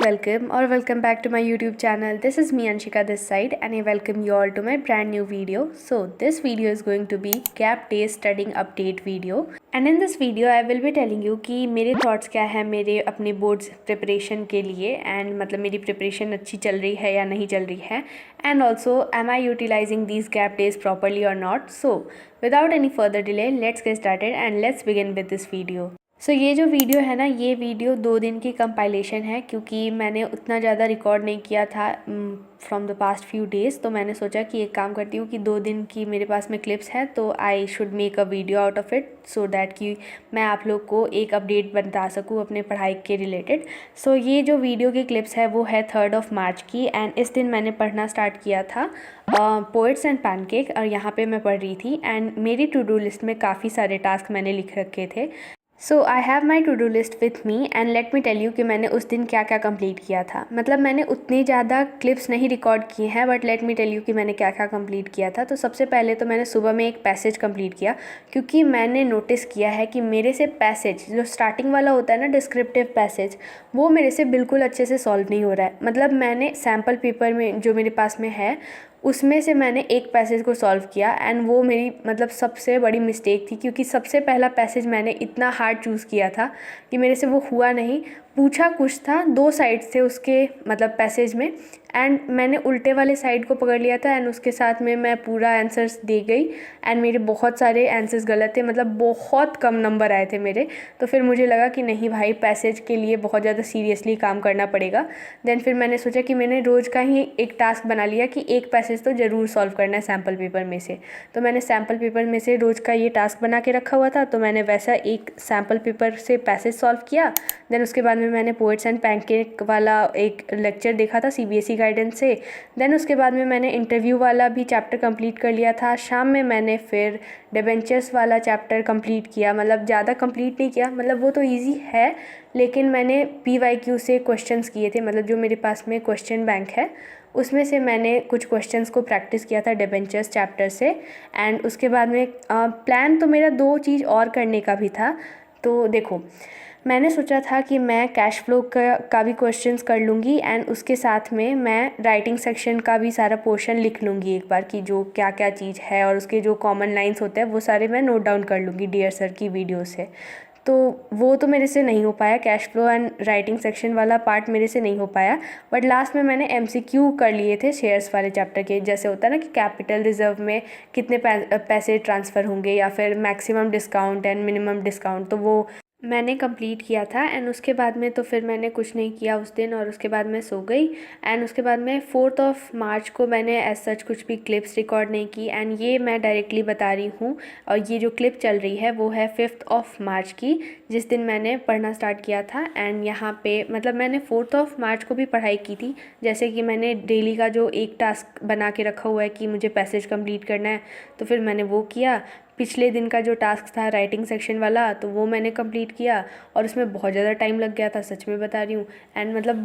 welcome or welcome back to my YouTube channel. This is me Anshika this side and I welcome you all to my brand new video. So this video is going to be gap day studying update video and in this video I will be telling you कि मेरे thoughts क्या है मेरे अपने boards preparation के लिए and मतलब मेरी preparation अच्छी चल रही है या नहीं चल रही है and also am I utilizing these gap days properly or not. So without any further delay let's get started and let's begin with this video. ये जो वीडियो है ना, ये वीडियो 2 दिन की कंपाइलेशन है क्योंकि मैंने उतना ज़्यादा रिकॉर्ड नहीं किया था from the past few days. तो मैंने सोचा कि एक काम करती हूँ कि 2 दिन की मेरे पास में क्लिप्स हैं तो I should make a video out of it so that कि मैं आप लोग को एक अपडेट बता सकूँ अपने पढ़ाई के रिलेटेड। ये जो वीडियो की क्लिप्स है वो है 3 मार्च की एंड इस दिन मैंने पढ़ना स्टार्ट किया था पोएट्स एंड पैनकेक और यहाँ पे मैं पढ़ रही थी एंड मेरी टू डू लिस्ट में काफ़ी सारे टास्क मैंने लिख रखे थे। I have my to do list with me and let me tell you कि मैंने उस दिन क्या क्या कंप्लीट किया था। मतलब मैंने उतनी ज़्यादा क्लिप्स नहीं रिकॉर्ड किए हैं but let me tell you कि मैंने क्या क्या कंप्लीट किया था। तो सबसे पहले तो मैंने सुबह में एक पैसेज कंप्लीट किया क्योंकि मैंने नोटिस किया है कि मेरे से पैसेज जो स्टार्टिंग वाला होता है ना डिस्क्रिप्टिव पैसेज, वो मेरे से बिल्कुल अच्छे से सॉल्व नहीं हो रहा है। मतलब मैंने सैम्पल पेपर में जो मेरे पास में है उसमें से मैंने एक पैसेज को सॉल्व किया एंड वो मेरी मतलब सबसे बड़ी मिस्टेक थी क्योंकि सबसे पहला पैसेज मैंने इतना हार्ड चूज़ किया था कि मेरे से वो हुआ नहीं। पूछा कुछ था, 2 साइड्स थे उसके मतलब पैसेज में एंड मैंने उल्टे वाले साइड को पकड़ लिया था एंड उसके साथ में मैं पूरा आंसर्स दे गई एंड मेरे बहुत सारे आंसर्स गलत थे, मतलब बहुत कम नंबर आए थे मेरे। तो फिर मुझे लगा कि नहीं भाई, पैसेज के लिए बहुत ज़्यादा सीरियसली काम करना पड़ेगा। देन फिर मैंने सोचा कि मैंने रोज़ का ही एक टास्क बना लिया कि एक पैसेज तो ज़रूर सॉल्व करना है सैम्पल पेपर में से। तो मैंने सैम्पल पेपर में से रोज़ का ये टास्क बना के रखा हुआ था तो मैंने वैसा एक सैम्पल पेपर से पैसेज सॉल्व किया। देन उसके बाद में मैंने पोएट्स एंड पैनकेक वाला एक लेक्चर देखा था CBSE गाइडेंस से। देन उसके बाद में मैंने इंटरव्यू वाला भी चैप्टर कंप्लीट कर लिया था। शाम में मैंने फिर डिबेंचर्स वाला चैप्टर कंप्लीट किया, मतलब ज़्यादा कंप्लीट नहीं किया, मतलब वो तो इजी है लेकिन मैंने PYQ से क्वेश्चंस किए थे, मतलब जो मेरे पास में क्वेश्चन बैंक है उसमें से मैंने कुछ क्वेश्चंस को प्रैक्टिस किया था डिबेंचर्स चैप्टर से। एंड उसके बाद में प्लान तो मेरा 2 चीज़ और करने का भी था। तो देखो, मैंने सोचा था कि मैं कैश फ्लो का भी क्वेश्चंस कर लूँगी एंड उसके साथ में मैं राइटिंग सेक्शन का भी सारा पोर्शन लिख लूँगी एक बार कि जो क्या क्या चीज़ है और उसके जो कॉमन लाइंस होते हैं वो सारे मैं नोट डाउन कर लूँगी डियर सर की वीडियो से। तो वो तो मेरे से नहीं हो पाया, cash flow and writing section वाला पार्ट मेरे से नहीं हो पाया। बट लास्ट में मैंने MCQ कर लिए थे शेयर्स वाले चैप्टर के, जैसे होता है ना कि कैपिटल रिजर्व में कितने पैसे ट्रांसफ़र होंगे या फिर maximum discount and minimum discount, तो वो मैंने कंप्लीट किया था। एंड उसके बाद में तो फिर मैंने कुछ नहीं किया उस दिन और उसके बाद मैं सो गई। एंड उसके बाद में 4 मार्च को मैंने एज सच कुछ भी क्लिप्स रिकॉर्ड नहीं की एंड ये मैं डायरेक्टली बता रही हूँ। और ये जो क्लिप चल रही है वो है 5 मार्च की, जिस दिन मैंने पढ़ना स्टार्ट किया था। एंड यहाँ पे मतलब मैंने 4 मार्च को भी पढ़ाई की थी, जैसे कि मैंने डेली का जो एक टास्क बना के रखा हुआ है कि मुझे पैसेज कंप्लीट करना है तो फिर मैंने वो किया। पिछले दिन का जो टास्क था राइटिंग सेक्शन वाला तो वो मैंने कंप्लीट किया और उसमें बहुत ज़्यादा टाइम लग गया था, सच में बता रही हूँ। एंड मतलब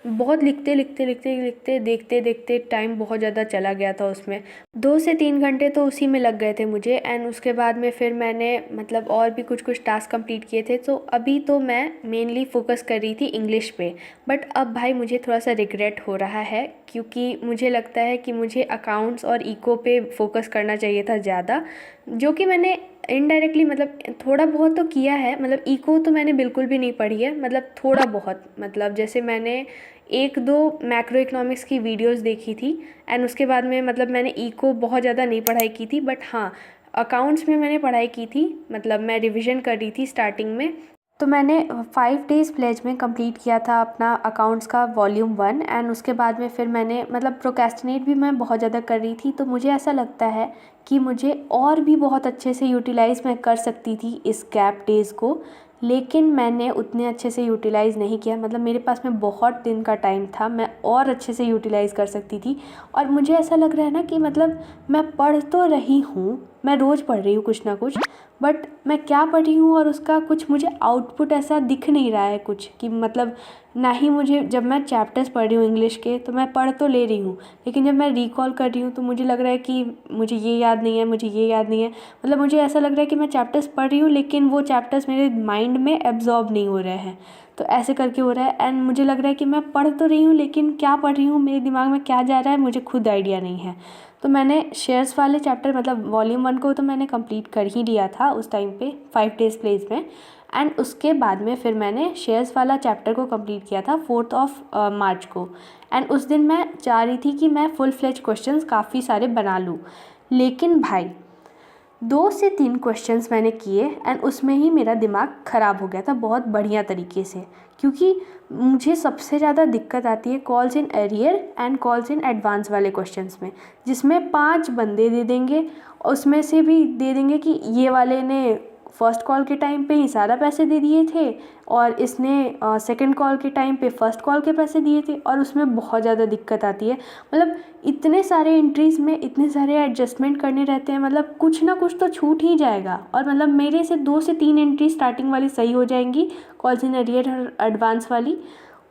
बहुत लिखते देखते देखते टाइम बहुत ज़्यादा चला गया था उसमें, 2 से 3 घंटे तो उसी में लग गए थे मुझे। एंड उसके बाद में फिर मैंने मतलब और भी कुछ टास्क कंप्लीट किए थे। तो अभी तो मैं मेनली फोकस कर रही थी इंग्लिश पे, बट अब भाई मुझे थोड़ा सा रिग्रेट हो रहा है क्योंकि मुझे लगता है कि मुझे अकाउंट्स और इको पे फोकस करना चाहिए था ज़्यादा, जो कि मैंने इनडायरेक्टली मतलब थोड़ा बहुत तो किया है। मतलब इको तो मैंने बिल्कुल भी नहीं पढ़ी है, मतलब थोड़ा बहुत, मतलब जैसे मैंने 1-2 मैक्रो इकोनॉमिक्स की वीडियोस देखी थी एंड उसके बाद में मतलब मैंने इको बहुत ज़्यादा नहीं पढ़ाई की थी। बट हाँ, अकाउंट्स में मैंने पढ़ाई की थी, मतलब मैं रिविज़न कर रही थी स्टार्टिंग में। तो मैंने 5 डेज़ प्लेज में कंप्लीट किया था अपना अकाउंट्स का वॉल्यूम 1 एंड उसके बाद में फिर मैंने मतलब प्रोक्रेस्टिनेट भी मैं बहुत ज़्यादा कर रही थी। तो मुझे ऐसा लगता है कि मुझे और भी बहुत अच्छे से यूटिलाइज़ मैं कर सकती थी इस गैप डेज़ को, लेकिन मैंने उतने अच्छे से यूटिलाइज़ नहीं किया। मतलब मेरे पास में बहुत दिन का टाइम था, मैं और अच्छे से यूटिलाइज़ कर सकती थी। और मुझे ऐसा लग रहा है ना कि मतलब मैं पढ़ तो रही हूँ मैं रोज़ पढ़ रही हूँ कुछ ना कुछ, बट मैं क्या पढ़ रही हूँ और उसका कुछ मुझे आउटपुट ऐसा दिख नहीं रहा है कुछ, कि मतलब ना ही मुझे, जब मैं चैप्टर्स पढ़ रही हूँ इंग्लिश के तो मैं पढ़ तो ले रही हूँ, लेकिन जब मैं रिकॉल कर रही हूँ तो मुझे लग रहा है कि मुझे ये याद नहीं है, मुझे ये याद नहीं है। मतलब मुझे ऐसा लग रहा है कि मैं चैप्टर्स पढ़ रही हूँ लेकिन वो चैप्टर्स मेरे माइंड में एब्जॉर्ब नहीं हो रहे हैं। तो ऐसे करके हो रहा है, एंड मुझे लग रहा है कि मैं पढ़ तो रही हूँ लेकिन क्या पढ़ रही हूँ, मेरे दिमाग में क्या जा रहा है, मुझे खुद आइडिया नहीं है। तो मैंने शेयर्स वाले चैप्टर, मतलब वॉल्यूम 1 को तो मैंने कंप्लीट कर ही लिया था उस टाइम पे 5 डेज़ प्लेस में। एंड उसके बाद में फिर मैंने शेयर्स वाला चैप्टर को कंप्लीट किया था 4 मार्च को। एंड उस दिन मैं चाह रही थी कि मैं फुल फ्लेज क्वेश्चंस काफ़ी सारे बना लूँ, लेकिन भाई 2 से 3 क्वेश्चंस मैंने किए एंड उसमें ही मेरा दिमाग ख़राब हो गया था बहुत बढ़िया तरीके से। क्योंकि मुझे सबसे ज़्यादा दिक्कत आती है calls in arrear and calls in advance वाले क्वेश्चंस में, जिसमें 5 बंदे दे देंगे, उसमें से भी दे देंगे कि ये वाले ने फ़र्स्ट कॉल के टाइम पे ही सारा पैसे दे दिए थे और इसने सेकंड कॉल के टाइम पे फ़र्स्ट कॉल के पैसे दिए थे, और उसमें बहुत ज़्यादा दिक्कत आती है। मतलब इतने सारे एंट्रीज़ में इतने सारे एडजस्टमेंट करने रहते हैं, मतलब कुछ ना कुछ तो छूट ही जाएगा। और मतलब मेरे से 2 से 3 एंट्री स्टार्टिंग वाली सही हो जाएंगी, कॉल्स इन एरियर और एडवांस वाली,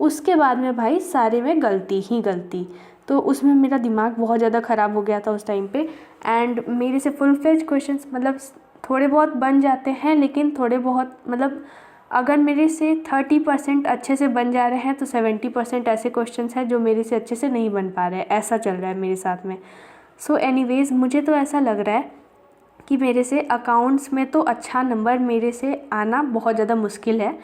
उसके बाद में भाई सारे में गलती ही गलती। तो उसमें मेरा दिमाग बहुत ज़्यादा ख़राब हो गया था उस टाइम पे। एंड मेरे से फुल फ्लेज क्वेश्चंस मतलब थोड़े बहुत बन जाते हैं, लेकिन थोड़े बहुत मतलब अगर मेरे से 30% अच्छे से बन जा रहे हैं तो 70% ऐसे क्वेश्चंस हैं जो मेरे से अच्छे से नहीं बन पा रहे हैं। ऐसा चल रहा है मेरे साथ में। सो एनीवेज़ मुझे तो ऐसा लग रहा है कि मेरे से अकाउंट्स में तो अच्छा नंबर मेरे से आना बहुत ज़्यादा मुश्किल है,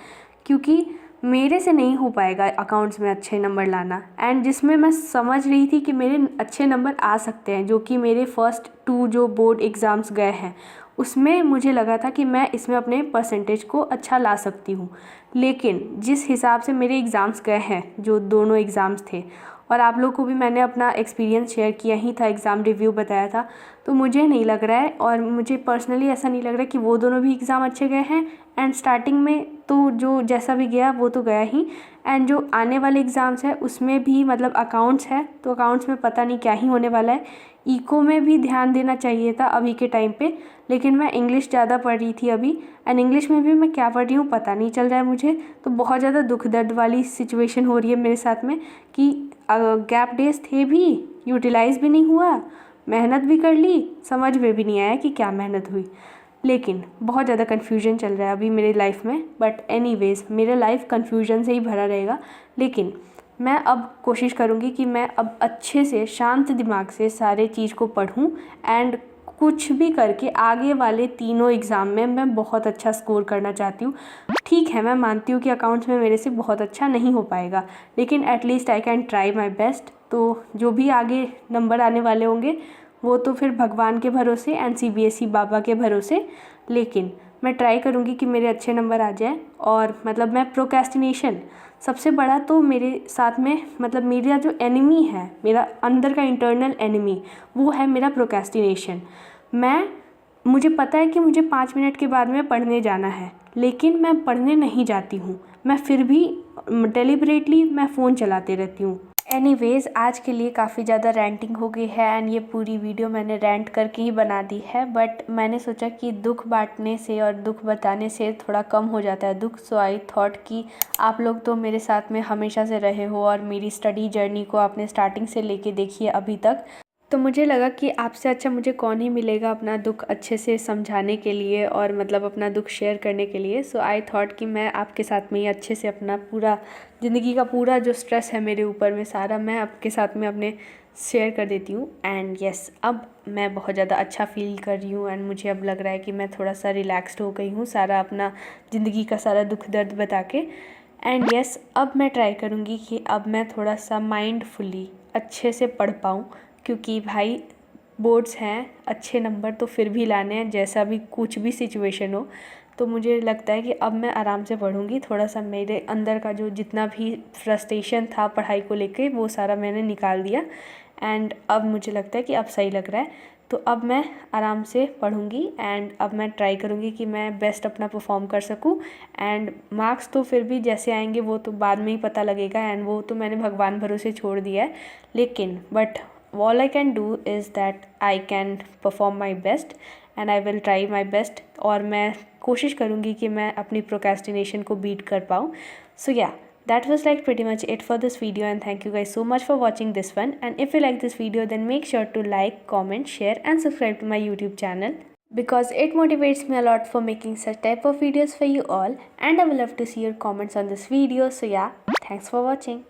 क्योंकि मेरे से नहीं हो पाएगा अकाउंट्स में अच्छे नंबर लाना। एंड जिसमें मैं समझ रही थी कि मेरे अच्छे नंबर आ सकते हैं, जो कि मेरे फर्स्ट 2 जो बोर्ड एग्ज़ाम्स गए हैं उसमें मुझे लगा था कि मैं इसमें अपने परसेंटेज को अच्छा ला सकती हूँ। लेकिन जिस हिसाब से मेरे एग्ज़ाम्स गए हैं, जो दोनों एग्ज़ाम्स थे, और आप लोग को भी मैंने अपना एक्सपीरियंस शेयर किया ही था, एग्ज़ाम रिव्यू बताया था, तो मुझे नहीं लग रहा है, और मुझे पर्सनली ऐसा नहीं लग रहा है कि वो दोनों भी एग्ज़ाम अच्छे गए हैं। एंड स्टार्टिंग में तो जो जैसा भी गया वो तो गया ही, एंड जो आने वाले एग्ज़ाम्स है उसमें भी मतलब अकाउंट्स है तो अकाउंट्स में पता नहीं क्या ही होने वाला है। इको में भी ध्यान देना चाहिए था अभी के टाइम पे, लेकिन मैं इंग्लिश ज़्यादा पढ़ रही थी अभी, एंड इंग्लिश में भी मैं क्या पढ़ रही हूँ पता नहीं चल रहा है मुझे। तो बहुत ज़्यादा दुख दर्द वाली सिचुएशन हो रही है मेरे साथ में कि गैप डेज थे भी, यूटिलाइज़ भी नहीं हुआ, मेहनत भी कर ली, समझ में भी नहीं आया कि क्या मेहनत हुई। लेकिन बहुत ज़्यादा कन्फ्यूजन चल रहा है अभी मेरी लाइफ में, बट एनीवेज़ मेरा लाइफ कन्फ्यूजन से ही भरा रहेगा। लेकिन मैं अब कोशिश करूँगी कि मैं अब अच्छे से शांत दिमाग से सारे चीज़ को पढूँ, एंड कुछ भी करके आगे वाले तीनों एग्ज़ाम में मैं बहुत अच्छा स्कोर करना चाहती हूँ। ठीक है, मैं मानती हूँ कि अकाउंट्स में मेरे से बहुत अच्छा नहीं हो पाएगा, लेकिन at least I can try my best. तो जो भी आगे नंबर आने वाले होंगे वो तो फिर भगवान के भरोसे एंड CBSE बाबा के भरोसे, लेकिन मैं ट्राई करूँगी कि मेरे अच्छे नंबर आ जाए। और मतलब मैं प्रोक्रेस्टिनेशन सबसे बड़ा तो मेरे साथ में, मतलब मेरा जो एनिमी है, मेरा अंदर का इंटरनल एनिमी, वो है मेरा प्रोक्रेस्टिनेशन। मुझे पता है कि मुझे 5 मिनट के बाद में पढ़ने जाना है, लेकिन मैं पढ़ने नहीं जाती हूँ, मैं फिर भी डेलिबरेटली मैं फ़ोन चलाते रहती हूँ। एनीवेज़ आज के लिए काफ़ी ज़्यादा रैंटिंग हो गई है, एंड ये पूरी वीडियो मैंने रैंट करके ही बना दी है, बट मैंने सोचा कि दुख बांटने से और दुख बताने से थोड़ा कम हो जाता है दुख। सो आई थॉट कि आप लोग तो मेरे साथ में हमेशा से रहे हो और मेरी स्टडी जर्नी को आपने स्टार्टिंग से लेके देखी है अभी तक, तो मुझे लगा कि आपसे अच्छा मुझे कौन ही मिलेगा अपना दुख अच्छे से समझाने के लिए और मतलब अपना दुख शेयर करने के लिए। सो आई थॉट कि मैं आपके साथ में ही अच्छे से अपना पूरा ज़िंदगी का पूरा जो स्ट्रेस है मेरे ऊपर में सारा मैं आपके साथ में अपने शेयर कर देती हूँ। एंड येस, अब मैं बहुत ज़्यादा अच्छा फील कर रही हूँ, एंड मुझे अब लग रहा है कि मैं थोड़ा सा रिलैक्सड हो गई हूँ सारा अपना ज़िंदगी का सारा दुख दर्द बता के। एंड येस, अब मैं ट्राई करूँगी कि अब मैं थोड़ा सा माइंडफुली अच्छे से पढ़ पाऊँ, क्योंकि भाई बोर्ड्स हैं, अच्छे नंबर तो फिर भी लाने हैं जैसा भी कुछ भी सिचुएशन हो। तो मुझे लगता है कि अब मैं आराम से पढ़ूँगी, थोड़ा सा मेरे अंदर का जो जितना भी फ्रस्ट्रेशन था पढ़ाई को लेके वो सारा मैंने निकाल दिया, एंड अब मुझे लगता है कि अब सही लग रहा है। तो अब मैं आराम से पढ़ूँगी, एंड अब मैं ट्राई करूँगी कि मैं बेस्ट अपना परफॉर्म कर सकूँ। एंड मार्क्स तो फिर भी जैसे आएंगे वो तो बाद में ही पता लगेगा, एंड वो तो मैंने भगवान भरोसे छोड़ दिया है। लेकिन but all I can do is that I can perform my best and I will try my best, और मैं कोशिश करूँगी कि मैं अपनी procrastination को beat कर पाऊँ. So yeah, that was like pretty much it for this video, and thank you guys so much for watching this one. And if you like this video, then make sure to like, comment, share and subscribe to my YouTube channel, because it motivates me a lot for making such type of videos for you all, and I will love to see your comments on this video. So yeah, thanks for watching.